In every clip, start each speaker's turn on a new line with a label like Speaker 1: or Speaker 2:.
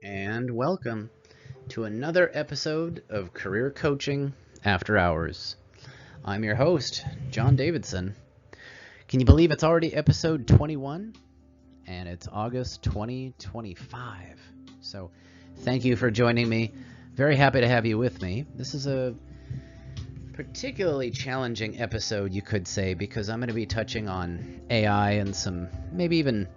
Speaker 1: and welcome to another episode of Career Coaching After Hours. I'm your host, John Davidson. Can you believe it's already episode 21? And it's August 2025. So thank you for joining me. Very happy to have you with me. This is a particularly challenging episode, you could say, because I'm going to be touching on AI and some maybe even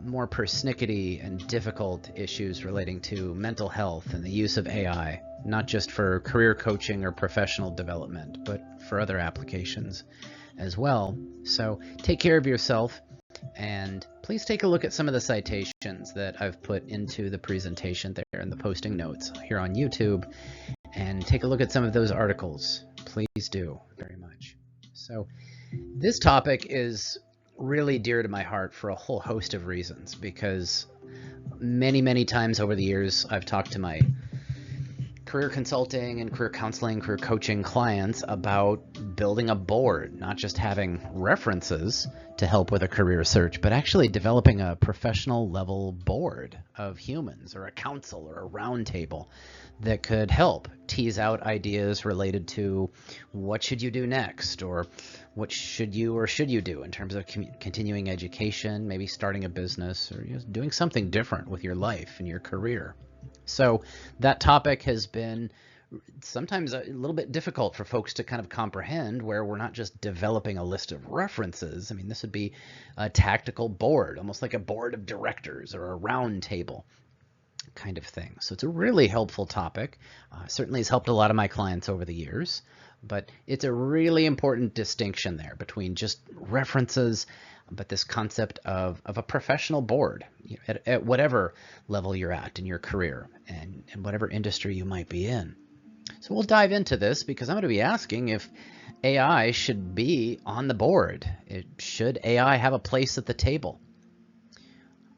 Speaker 1: more persnickety and difficult issues relating to mental health and the use of AI, not just for career coaching or professional development, but for other applications as well. So take care of yourself, and please take a look at some of the citations that I've put into the presentation there in the posting notes here on YouTube, and take a look at some of those articles. Please do very much. So this topic is really dear to my heart for a whole host of reasons, because many times over the years I've talked to my career consulting and career counseling, career coaching clients about building a board, not just having references to help with a career search, but actually developing a professional level board of humans, or a council or a round table that could help tease out ideas related to what should you do next, or what should you do in terms of continuing education, maybe starting a business, or just doing something different with your life and your career. So that topic has been sometimes a little bit difficult for folks to kind of comprehend, where we're not just developing a list of references. I mean, this would be a tactical board, almost like a board of directors or a round table kind of thing. So it's a really helpful topic. Certainly has helped a lot of my clients over the years, but it's a really important distinction there between just references, but this concept of a professional board at whatever level you're at in your career and whatever industry you might be in. So we'll dive into this, because I'm going to be asking if AI should be on the board. Should AI have a place at the table?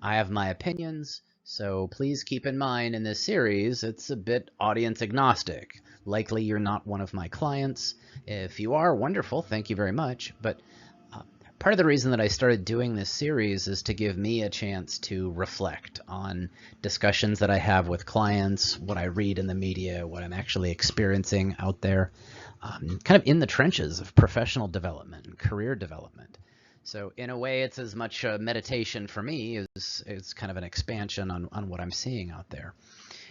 Speaker 1: I have my opinions, so please keep in mind in this series it's a bit audience agnostic. Likely you're not one of my clients. If you are, wonderful, thank you very much. But part of the reason that I started doing this series is to give me a chance to reflect on discussions that I have with clients, what I read in the media, what I'm actually experiencing out there, kind of in the trenches of professional development and career development. So in a way, it's as much a meditation for me as it's kind of an expansion on what I'm seeing out there.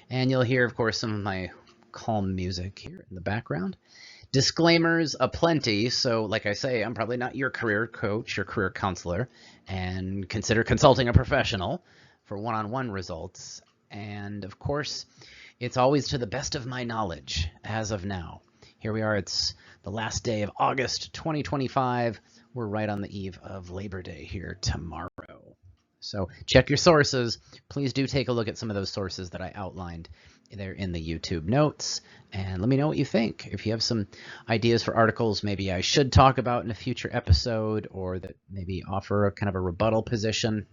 Speaker 1: And you'll hear, of course, some of my calm music here in the background. Disclaimers aplenty. So like I say, I'm probably not your career coach or career counselor, and consider consulting a professional for one-on-one results. And of course, it's always to the best of my knowledge as of now. Here we are, it's the last day of August 2025. We're right on the eve of Labor Day here tomorrow. So check your sources. Please do take a look at some of those sources that I outlined there in the YouTube notes, and let me know what you think. If you have some ideas for articles maybe I should talk about in a future episode, or that maybe offer a kind of a rebuttal position,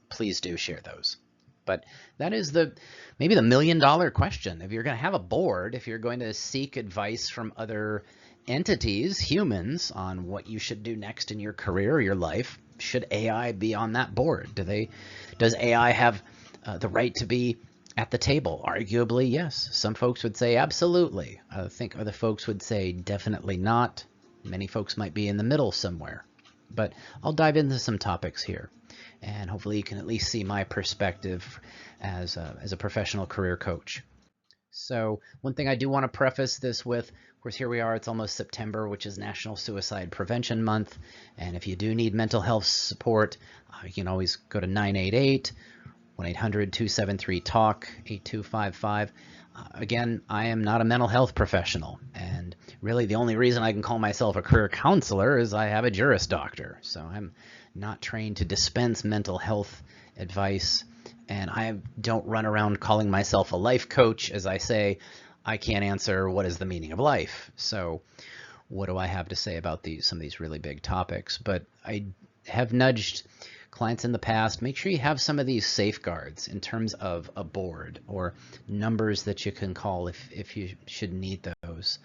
Speaker 1: please do share those. But that is maybe the $1,000,000 question. If you're going to have a board, if you're going to seek advice from other entities, humans, on what you should do next in your career or your life, should AI be on that board? Does AI have the right to be at the table? Arguably, yes. Some folks would say absolutely. I think other folks would say definitely not. Many folks might be in the middle somewhere. But I'll dive into some topics here, and hopefully you can at least see my perspective as a professional career coach. So one thing I do want to preface this with, of course, here we are, it's almost September, which is National Suicide Prevention Month. And if you do need mental health support, you can always go to 988 1-800-273-TALK 8255. Again, I am not a mental health professional, and really the only reason I can call myself a career counselor is I have a Juris Doctor. So I'm not trained to dispense mental health advice, and I don't run around calling myself a life coach. As I say, I can't answer what is the meaning of life. So what do I have to say about some of these really big topics? But I have nudged clients in the past, make sure you have some of these safeguards in terms of a board or numbers that you can call if you should need those.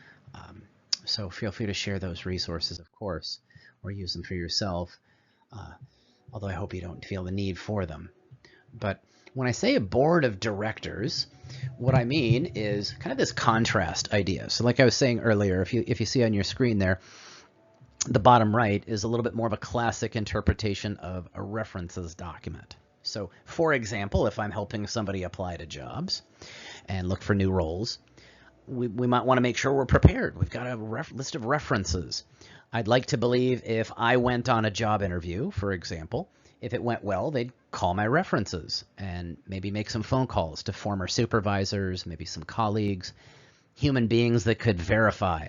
Speaker 1: So feel free to share those resources, of course, or use them for yourself, although I hope you don't feel the need for them. But When I say a board of directors, what I mean is kind of this contrast idea. So like I was saying earlier, if you see on your screen there, the bottom right is a little bit more of a classic interpretation of a references document. So for example, if I'm helping somebody apply to jobs and look for new roles, we might want to make sure we're prepared. We've got a list of references. I'd like to believe if I went on a job interview, for example, if it went well, they'd call my references and maybe make some phone calls to former supervisors, maybe some colleagues, human beings that could verify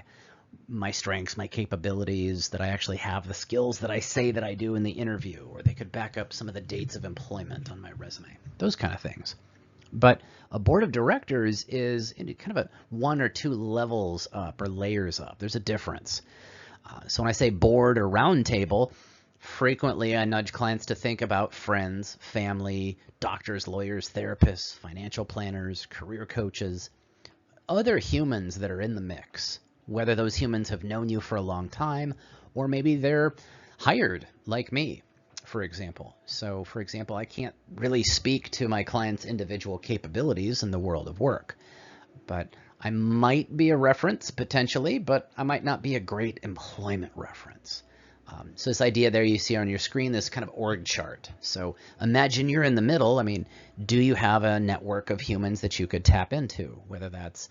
Speaker 1: my strengths, my capabilities, that I actually have the skills that I say that I do in the interview, or they could back up some of the dates of employment on my resume, those kind of things. But a board of directors is kind of a one or two levels up or layers up. There's a difference. So when I say board or round table, frequently I nudge clients to think about friends, family, doctors, lawyers, therapists, financial planners, career coaches, other humans that are in the mix, whether those humans have known you for a long time or maybe they're hired like me, for example. So for example, I can't really speak to my clients' individual capabilities in the world of work, but I might be a reference potentially, but I might not be a great employment reference. So this idea there you see on your screen, this kind of org chart. So imagine you're in the middle. I mean, do you have a network of humans that you could tap into, whether that's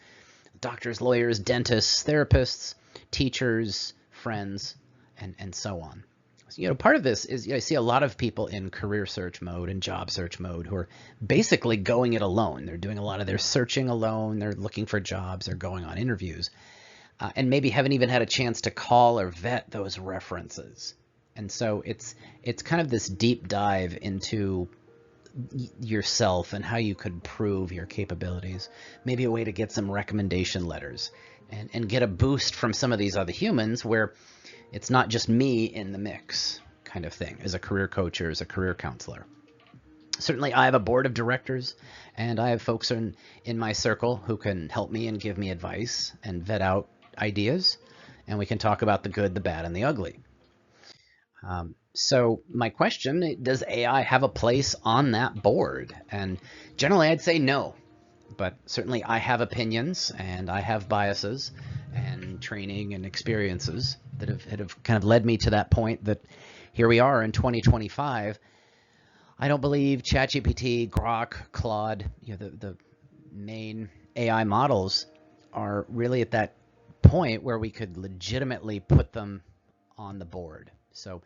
Speaker 1: doctors, lawyers, dentists, therapists, teachers, friends, and so on. So, part of this is I see a lot of people in career search mode and job search mode who are basically going it alone. They're doing a lot of their searching alone. They're looking for jobs. They're going on interviews. And maybe haven't even had a chance to call or vet those references. And so it's kind of this deep dive into yourself and how you could prove your capabilities. Maybe a way to get some recommendation letters and get a boost from some of these other humans where it's not just me in the mix kind of thing as a career coach or as a career counselor. Certainly I have a board of directors and I have folks in my circle who can help me and give me advice and vet out ideas, and we can talk about the good, the bad, and the ugly. So my question, does AI have a place on that board? And generally I'd say no, but certainly I have opinions and I have biases and training and experiences that have kind of led me to that point that here we are in 2025. I don't believe ChatGPT, Grok, Claude, the main AI models are really at that point where we could legitimately put them on the board. So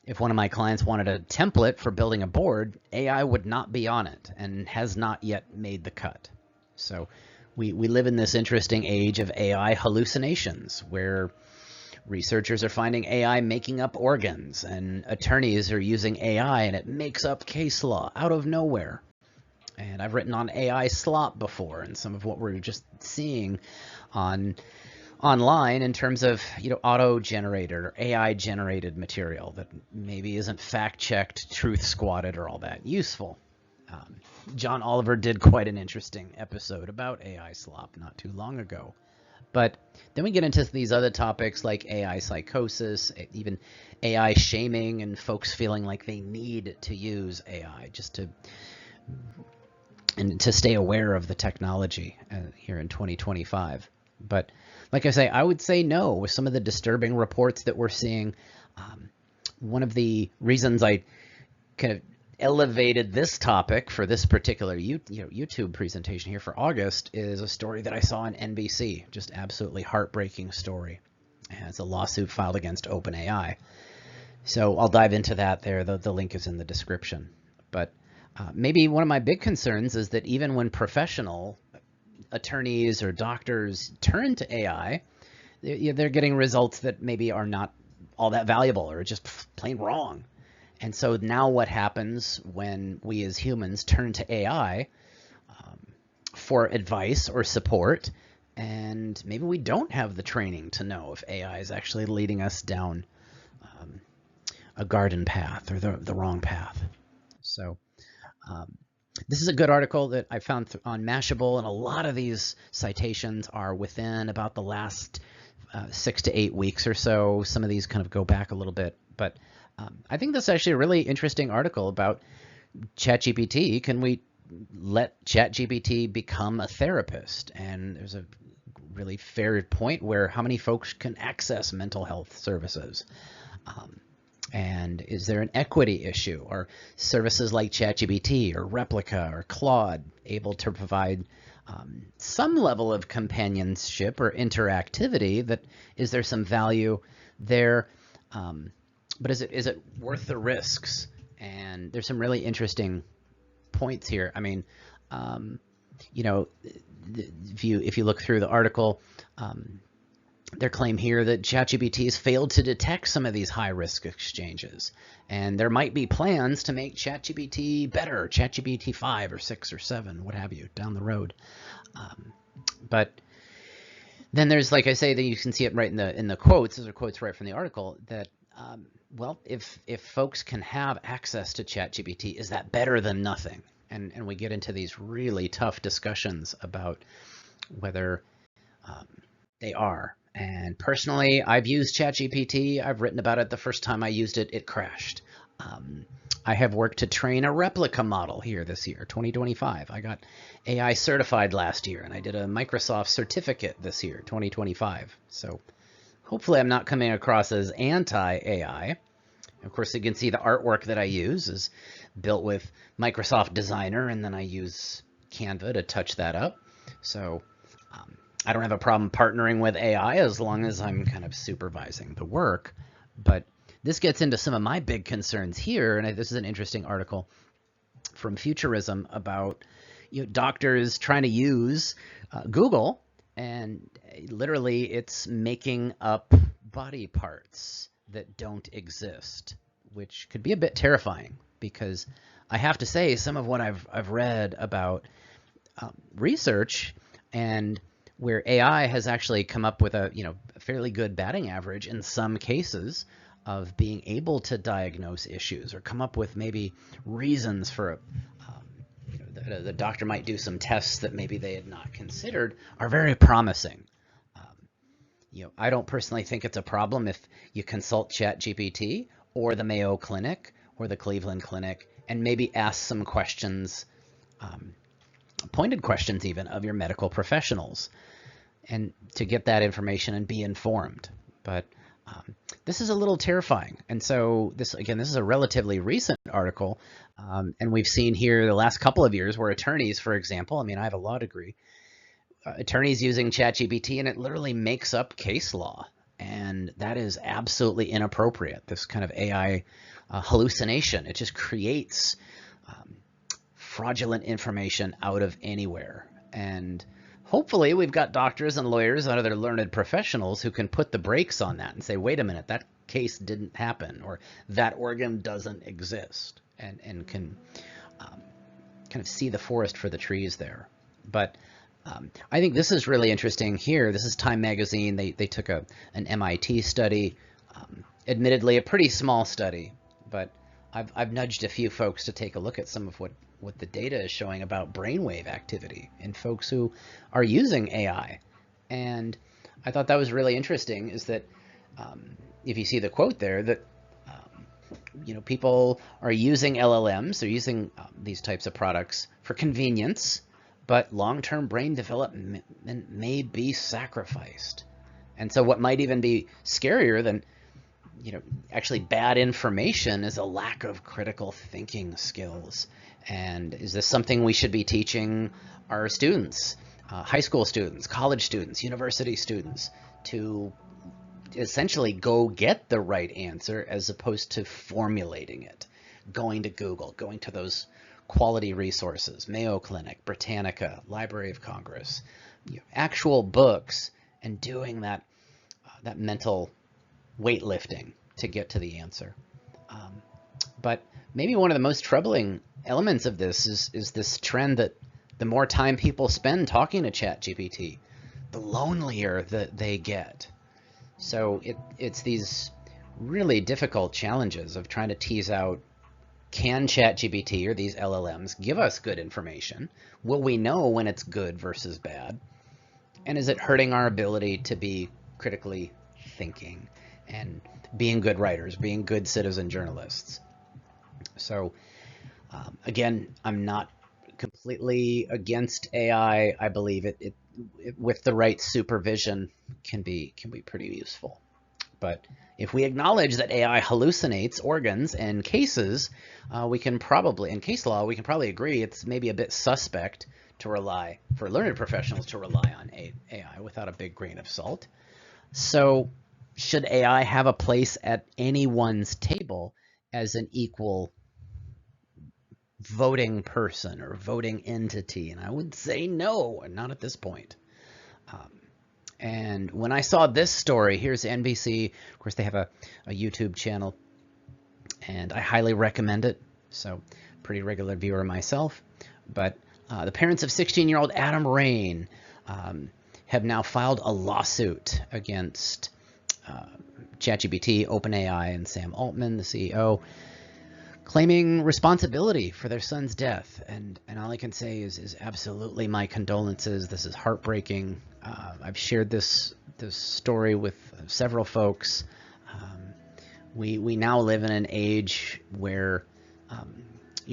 Speaker 1: if one of my clients wanted a template for building a board, AI would not be on it and has not yet made the cut. So we live in this interesting age of AI hallucinations where researchers are finding AI making up organs and attorneys are using AI and it makes up case law out of nowhere. And I've written on AI slop before, and some of what we're just seeing online in terms of auto-generated or AI-generated material that maybe isn't fact-checked, truth-squatted, or all that useful. John Oliver did quite an interesting episode about AI slop not too long ago. But then we get into these other topics like AI psychosis, even AI shaming, and folks feeling like they need to use AI just to stay aware of the technology here in 2025. But like I say, I would say no with some of the disturbing reports that we're seeing. One of the reasons I kind of elevated this topic for this particular YouTube presentation here for August is a story that I saw on NBC, just absolutely heartbreaking story. It's a lawsuit filed against OpenAI. So I'll dive into that there. The link is in the description. But maybe one of my big concerns is that even when professional attorneys or doctors turn to AI, they're getting results that maybe are not all that valuable or just plain wrong. And so now what happens when we as humans turn to AI for advice or support, and maybe we don't have the training to know if AI is actually leading us down a garden path or the wrong path. So this is a good article that I found on Mashable, and a lot of these citations are within about the last 6 to 8 weeks or so. Some of these kind of go back a little bit, but I think that's actually a really interesting article about ChatGPT. Can we let ChatGPT become a therapist. And there's a really fair point where how many folks can access mental health services? And is there an equity issue? Are services like ChatGPT or Replica or Claude able to provide some level of companionship or interactivity? That is there some value there? But is it worth the risks? And there's some really interesting points here. I mean, you know, if you look through the article, their claim here that ChatGPT has failed to detect some of these high-risk exchanges, and there might be plans to make ChatGPT better, ChatGPT 5 or 6 or 7, what have you, down the road. But then there's, like I say, that you can see it right in the quotes. Those are quotes right from the article. That well, if folks can have access to ChatGPT, is that better than nothing? And we get into these really tough discussions about whether they are. And personally, I've used ChatGPT. I've written about it. The first time I used it, it crashed. I have worked to train a replica model here this year, 2025. I got AI certified last year, and I did a Microsoft certificate this year, 2025. So hopefully I'm not coming across as anti-AI. Of course, you can see the artwork that I use is built with Microsoft Designer, and then I use Canva to touch that up. So I don't have a problem partnering with AI as long as I'm kind of supervising the work. But this gets into some of my big concerns here, and this is an interesting article from Futurism about doctors trying to use Google, and literally it's making up body parts that don't exist, which could be a bit terrifying, because I have to say some of what I've read about research and where AI has actually come up with a fairly good batting average in some cases of being able to diagnose issues or come up with maybe reasons for the doctor might do some tests that maybe they had not considered, are very promising. I don't personally think it's a problem if you consult ChatGPT or the Mayo Clinic or the Cleveland Clinic and maybe ask some questions, pointed questions even, of your medical professionals, and to get that information and be informed. But this is a little terrifying. And so this is a relatively recent article. And we've seen here the last couple of years where attorneys, for example, I have a law degree, attorneys using ChatGPT, and it literally makes up case law. And that is absolutely inappropriate. This kind of AI hallucination, it just creates fraudulent information out of anywhere. And hopefully we've got doctors and lawyers and other learned professionals who can put the brakes on that and say, wait a minute, that case didn't happen, or that organ doesn't exist, and can kind of see the forest for the trees there. But I think this is really interesting here. This is Time Magazine. They took an MIT study, admittedly a pretty small study, but I've nudged a few folks to take a look at some of what the data is showing about brainwave activity in folks who are using AI. And I thought that was really interesting, is that if you see the quote there, that people are using LLMs, they're using these types of products for convenience, but long-term brain development may be sacrificed. And so what might even be scarier than actually bad information is a lack of critical thinking skills. And is this something we should be teaching our students, high school students, college students, university students, to essentially go get the right answer as opposed to formulating it, going to Google, going to those quality resources, Mayo Clinic, Britannica, Library of Congress, actual books, and doing that mental weightlifting to get to the answer. But maybe one of the most troubling elements of this is this trend that the more time people spend talking to ChatGPT, the lonelier that they get. So it's these really difficult challenges of trying to tease out, can ChatGPT or these LLMs give us good information? Will we know when it's good versus bad? And is it hurting our ability to be critically thinking and being good writers, being good citizen journalists? So again, I'm not completely against AI. I believe it with the right supervision can be pretty useful. But if we acknowledge that AI hallucinates organs and cases, we can probably, in case law, we can probably agree it's maybe a bit suspect to rely, for learned professionals to rely on AI without a big grain of salt. So should AI have a place at anyone's table as an equal voting person or voting entity? And I would say no, not at this point. Um, and when I saw this story, here's NBC. Of course, they have a YouTube channel, and I highly recommend it. So, pretty regular viewer myself. But the parents of 16-year-old Adam Rain have now filed a lawsuit against ChatGPT, OpenAI, and Sam Altman, the CEO, claiming responsibility for their son's death. And all I can say is absolutely my condolences. This is heartbreaking. I've shared this story with several folks. We now live in an age where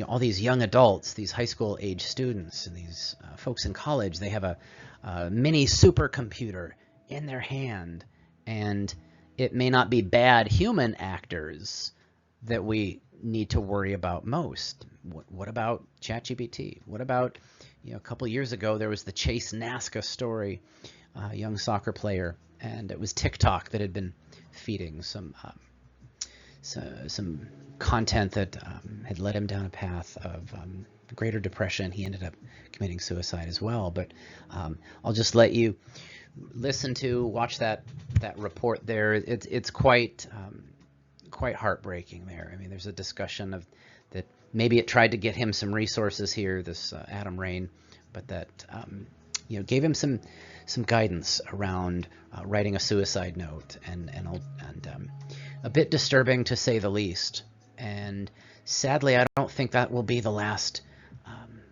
Speaker 1: all these young adults, these high school age students, and these folks in college, they have a mini supercomputer in their hand, and it may not be bad human actors that we need to worry about most. What about ChatGPT? What about, a couple years ago there was the Chase Nasca story, a young soccer player, and it was TikTok that had been feeding some content that had led him down a path of greater depression. He ended up committing suicide as well. But I'll just let you watch that report there. It's quite heartbreaking there. I mean, there's a discussion of that maybe it tried to get him some resources here, this Adam Rain, but that gave him some guidance around writing a suicide note, and a bit disturbing to say the least. And sadly, I don't think that will be the last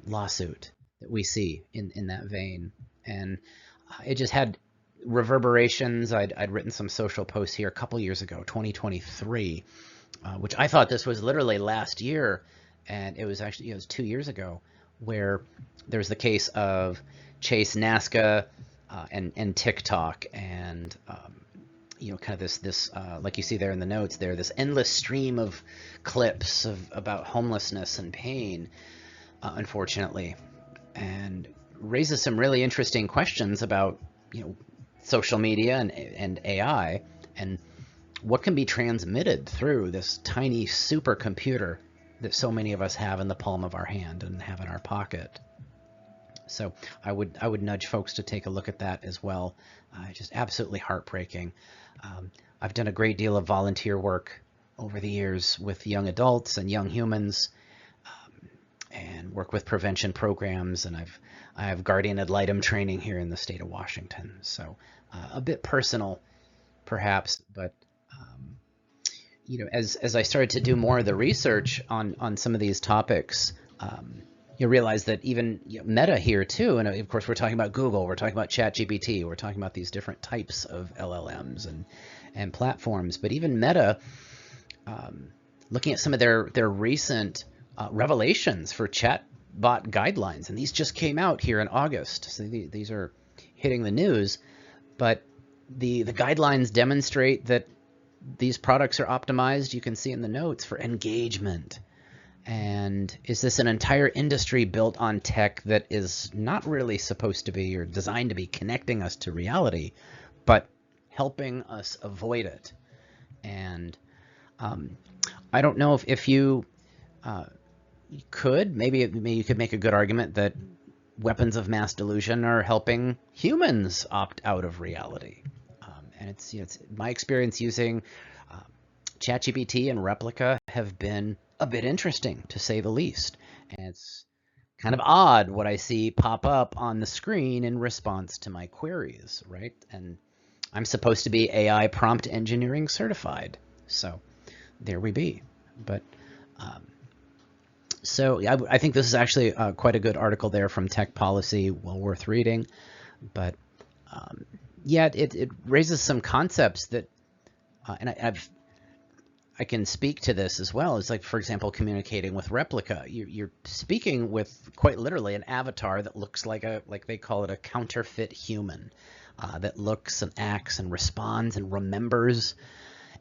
Speaker 1: lawsuit that we see in that vein. And it just had reverberations. I'd written some social posts here a couple years ago, 2023, which I thought this was literally last year, and it was actually it was 2 years ago, where there's the case of Chase Nasca and TikTok, and kind of this like you see there in the notes there, this endless stream of clips about homelessness and pain, unfortunately, and raises some really interesting questions about social media and AI, and what can be transmitted through this tiny supercomputer that so many of us have in the palm of our hand and have in our pocket. So I would nudge folks to take a look at that as well. Just absolutely heartbreaking. I've done a great deal of volunteer work over the years with young adults and young humans, and work with prevention programs, and I have guardian ad litem training here in the state of Washington. So a bit personal, perhaps, but as I started to do more of the research on some of these topics, you realize that even Meta here too, and of course we're talking about Google, we're talking about ChatGPT, we're talking about these different types of LLMs and platforms, but even Meta, looking at some of their recent revelations for chatbot guidelines, and these just came out here in August, so these are hitting the news, but the guidelines demonstrate that these products are optimized, you can see in the notes, for engagement. And is this an entire industry built on tech that is not really supposed to be or designed to be connecting us to reality, but helping us avoid it? And I don't know if you could, maybe you could make a good argument that weapons of mass delusion are helping humans opt out of reality. And it's my experience using ChatGPT and Replica have been a bit interesting, to say the least. And it's kind of odd what I see pop up on the screen in response to my queries, right? And I'm supposed to be AI prompt engineering certified, so there we be. But so yeah, I think this is actually quite a good article there from Tech Policy, well worth reading. But yeah, it raises some concepts that, and I've I can speak to this as well. It's like, for example, communicating with Replica. You're speaking with quite literally an avatar that looks like like they call it a counterfeit human, that looks and acts and responds and remembers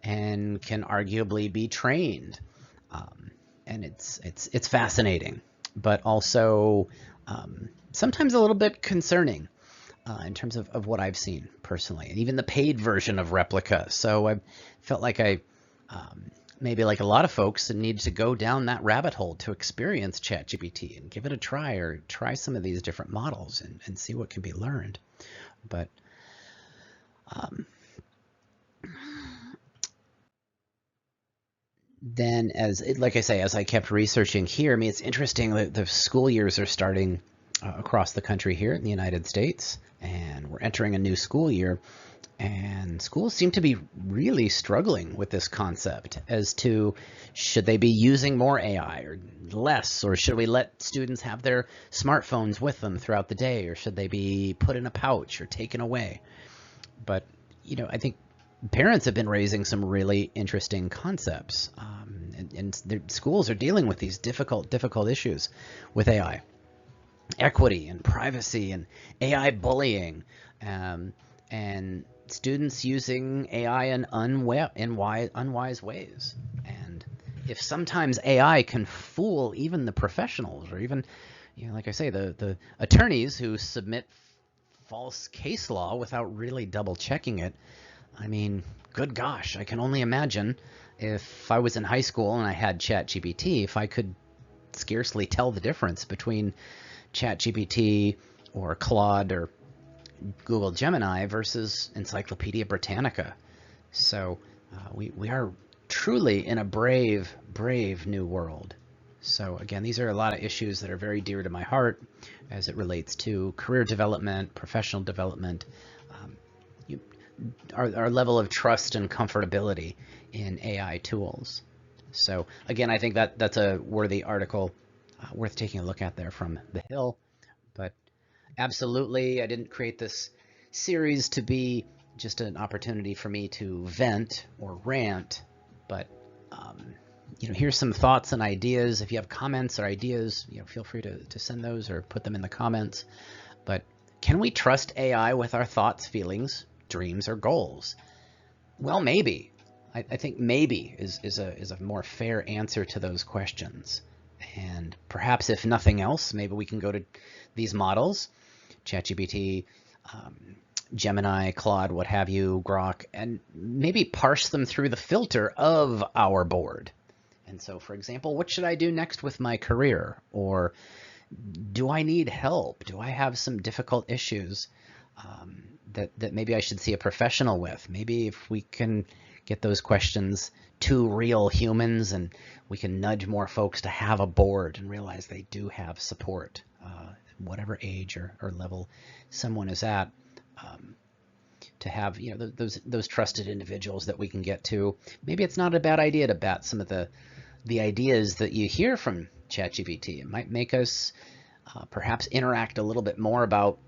Speaker 1: and can arguably be trained. And it's fascinating, but also sometimes a little bit concerning in terms of what I've seen personally, and even the paid version of Replica. So I felt like maybe like a lot of folks need to go down that rabbit hole to experience ChatGPT and give it a try, or try some of these different models and see what can be learned. But then, like I say, as I kept researching here, I mean, it's interesting that the school years are starting across the country here in the United States, and we're entering a new school year. And schools seem to be really struggling with this concept as to, should they be using more AI or less, or should we let students have their smartphones with them throughout the day, or should they be put in a pouch or taken away? But, I think parents have been raising some really interesting concepts, and the schools are dealing with these difficult issues with AI, equity and privacy and AI bullying, and students using AI in unwise ways. And if sometimes AI can fool even the professionals, or even, like I say, the attorneys who submit false case law without really double checking it, I mean, good gosh, I can only imagine if I was in high school and I had ChatGPT, if I could scarcely tell the difference between ChatGPT or Claude or Google Gemini versus Encyclopedia Britannica. So we are truly in a brave new world. So again, these are a lot of issues that are very dear to my heart as it relates to career development, professional development, our level of trust and comfortability in AI tools. So again, I think that's a worthy article, worth taking a look at there from The Hill. But absolutely, I didn't create this series to be just an opportunity for me to vent or rant, but here's some thoughts and ideas. If you have comments or ideas, feel free to send those or put them in the comments. But can we trust AI with our thoughts, feelings, dreams, or goals? Well, maybe. I think maybe is a more fair answer to those questions. And perhaps, if nothing else, maybe we can go to these models, ChatGPT, Gemini, Claude, what have you, Grok, and maybe parse them through the filter of our board. And so, for example, what should I do next with my career? Or do I need help? Do I have some difficult issues that maybe I should see a professional with? Maybe if we can get those questions to real humans, and we can nudge more folks to have a board and realize they do have support, whatever age or level someone is at, to have those trusted individuals that we can get to. Maybe it's not a bad idea to bat some of the ideas that you hear from ChatGPT. It might make us perhaps interact a little bit more about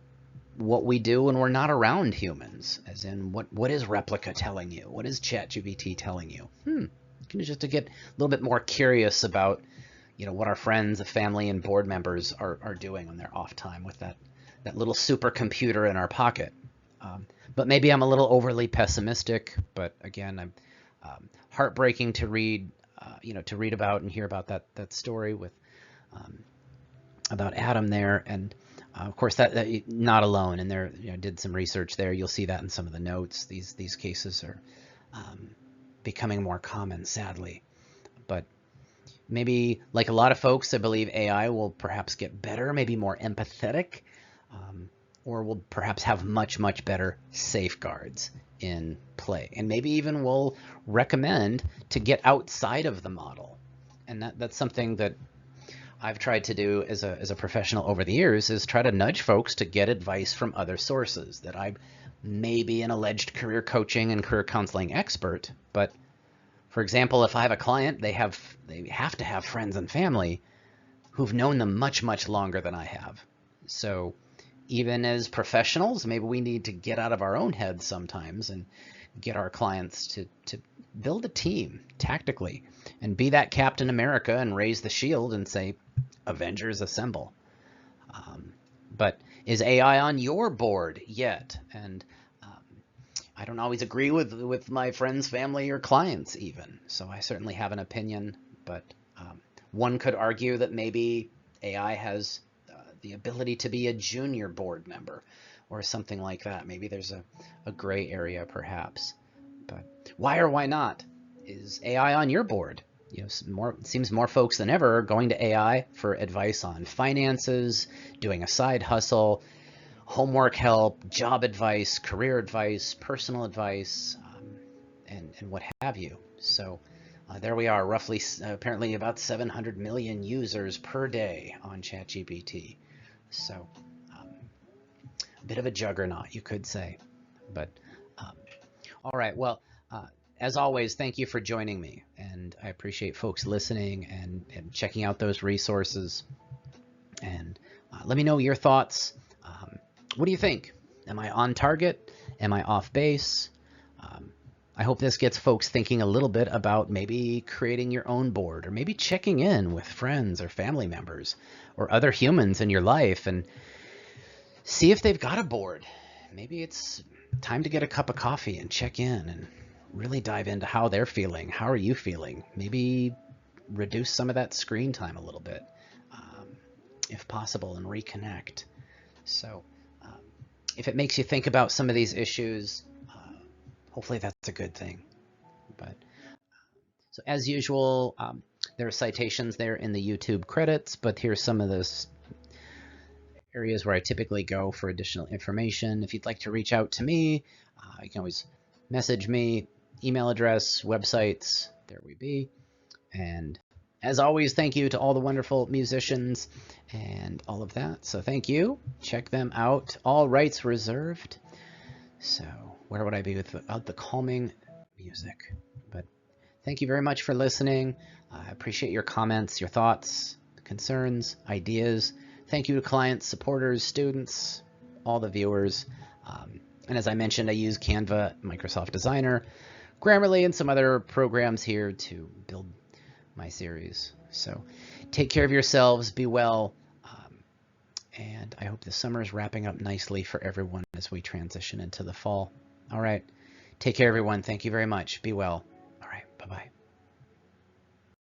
Speaker 1: what we do when we're not around humans, as in what is Replica telling you? What is ChatGPT telling you? Just to get a little bit more curious about what our friends, family, and board members are doing on their off time with that little supercomputer in our pocket. But maybe I'm a little overly pessimistic. But again, I'm heartbreaking to read, to read about and hear about that story with about Adam there, and of course that not alone. And there, did some research there. You'll see that in some of the notes. These cases are becoming more common, sadly. But maybe, like a lot of folks, I believe AI will perhaps get better, maybe more empathetic, or will perhaps have much better safeguards in play. And maybe even will recommend to get outside of the model. And that's something that I've tried to do as a professional over the years, is try to nudge folks to get advice from other sources. That I may be an alleged career coaching and career counseling expert, but for example, if I have a client, they have to have friends and family who've known them much longer than I have. So even as professionals, maybe we need to get out of our own heads sometimes and get our clients to build a team tactically and be that Captain America and raise the shield and say, Avengers assemble. But is AI on your board yet? And I don't always agree with my friends, family, or clients even. So I certainly have an opinion, but one could argue that maybe AI has the ability to be a junior board member or something like that. Maybe there's a gray area perhaps. But why or why not? Is AI on your board? It seems more folks than ever are going to AI for advice on finances, doing a side hustle, homework help, job advice, career advice, personal advice, and what have you. So there we are, roughly apparently about 700 million users per day on ChatGPT. So a bit of a juggernaut, you could say. But all right, well, as always, thank you for joining me, and I appreciate folks listening and checking out those resources. And let me know your thoughts. What do you think? Am I on target? Am I off base? I hope this gets folks thinking a little bit about maybe creating your own board, or maybe checking in with friends or family members or other humans in your life and see if they've got a board. Maybe it's time to get a cup of coffee and check in and really dive into how they're feeling. How are you feeling? Maybe reduce some of that screen time a little bit, if possible, and reconnect. So if it makes you think about some of these issues, hopefully that's a good thing. But so as usual, there are citations there in the YouTube credits, but here's some of those areas where I typically go for additional information. If you'd like to reach out to me, you can always message me, email address, websites, there we be. And as always, thank you to all the wonderful musicians and all of that. So thank you. Check them out. All rights reserved. So where would I be without the calming music? But thank you very much for listening. I appreciate your comments, your thoughts, concerns, ideas. Thank you to clients, supporters, students, all the viewers. And as I mentioned, I use Canva, Microsoft Designer, Grammarly, and some other programs here to build my series. So take care of yourselves, be well, and I hope the summer is wrapping up nicely for everyone as we transition into the fall. All right, take care, everyone. Thank you very much. Be well. All right, bye-bye.